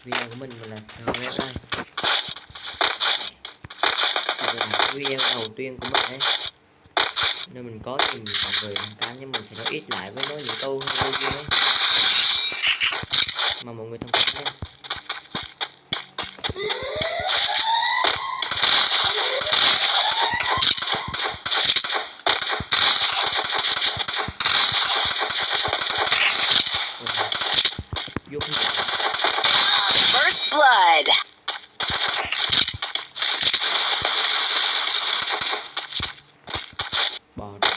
Video của mình là sờ đây đây. Đây là video đầu tiên của mình ấy, nên mình có tìm mọi người tham cá, nhưng mình phải nói ít lại với nói những câu hơi vô duyên ấy mà mọi người thông cảm nhé. First blood. Bò rồi.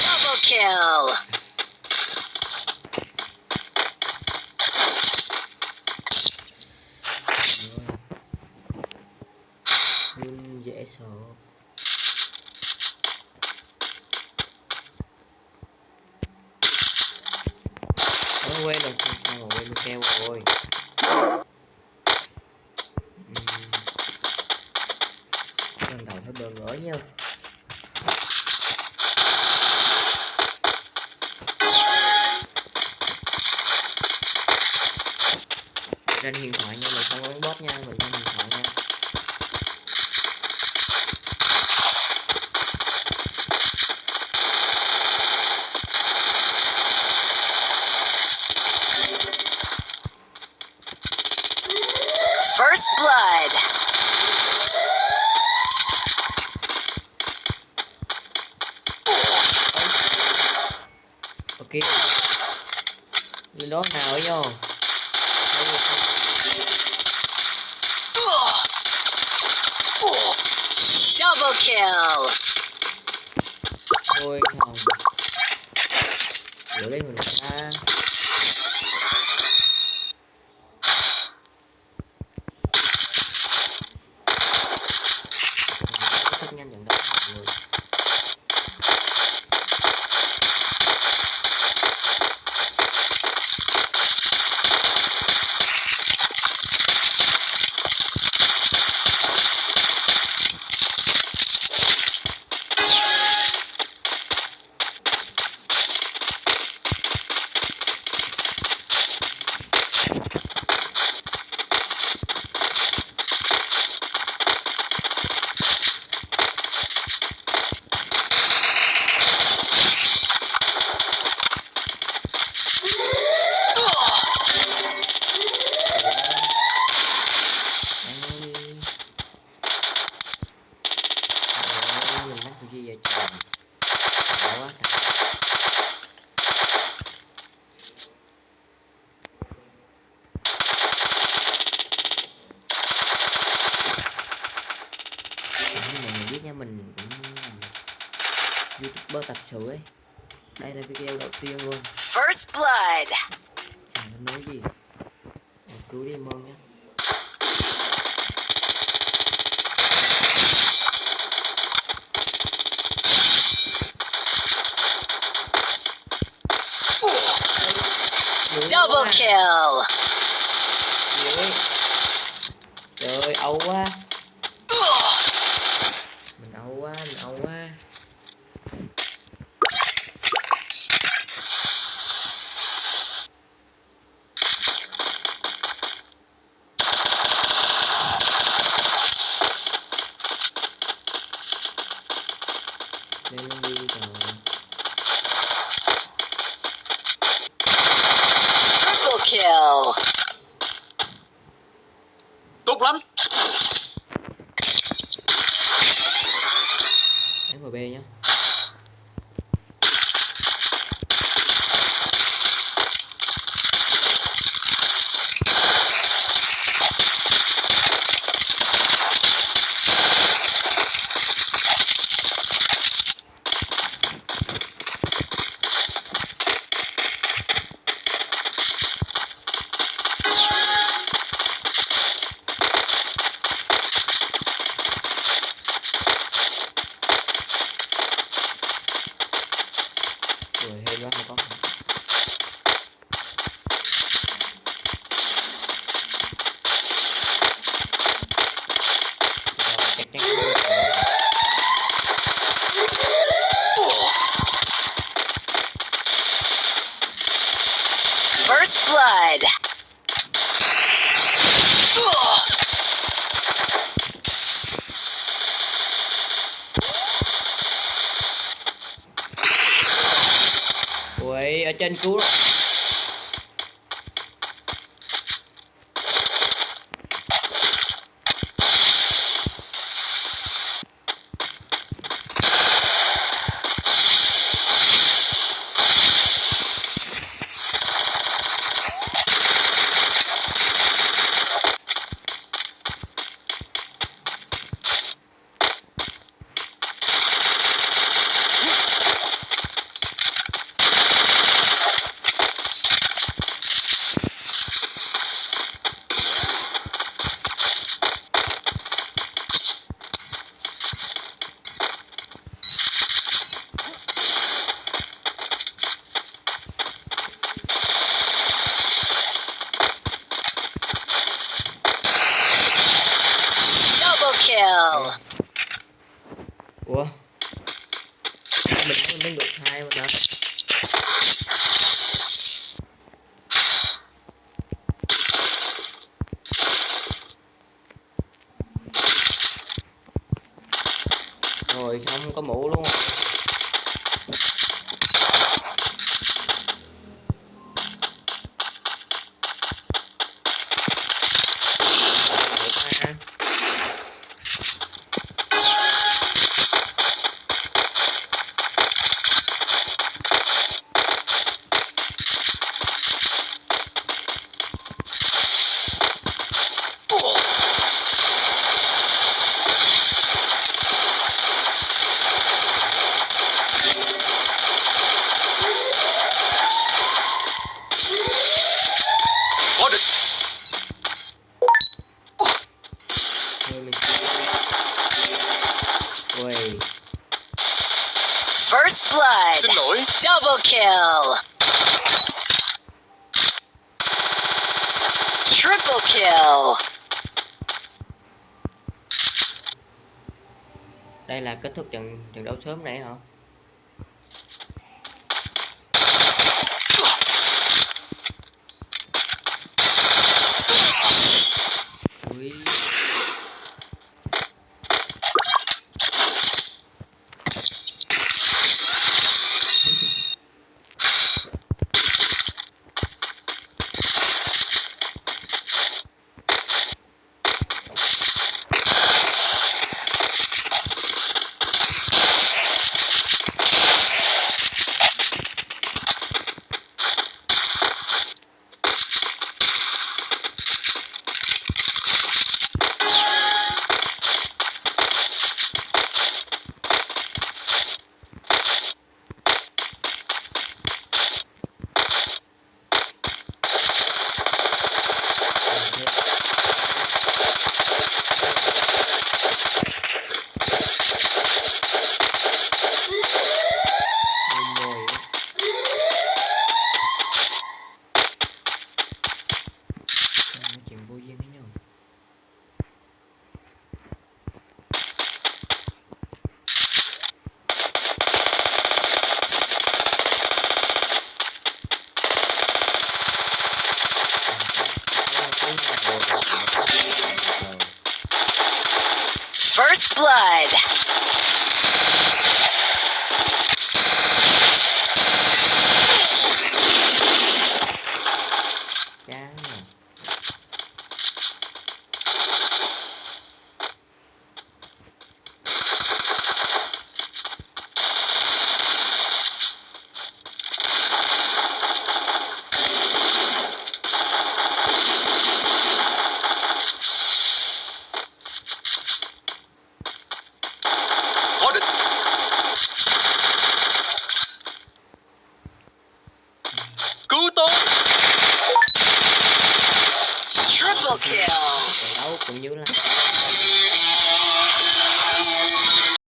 Double kill. Luôn dễ sợ. Quên rồi, sao mà quên keo rồi. Lần đầu hơi bỡ ngỡ nha. Trên điện thoại nha, mình không có bot nha, mình lên điện thoại nha. First blood. Ok. Người đó nào ấy nhô. Double kill. Ôi không. Đuổi lên mình ta. Rất nhanh nhận đó mọi người. Nha, mình cũng YouTuber thật sự ấy. Đây là video đầu tiên luôn. First blood. Chẳng nói gì. Cứu đi mong nhé. Double kill. Trời ơi, âu quá. Mình âu quá, mình âu quá. Lên đi rồi. Triple kill. Tốt lắm. FB nhá. ở trên cứu. Double kill. Ủa mình được 2 mà hả? Rồi xong có mũ luôn. Ui. First blood. Xin lỗi. Double kill. Triple kill. Đây là kết thúc trận đấu sớm này hả?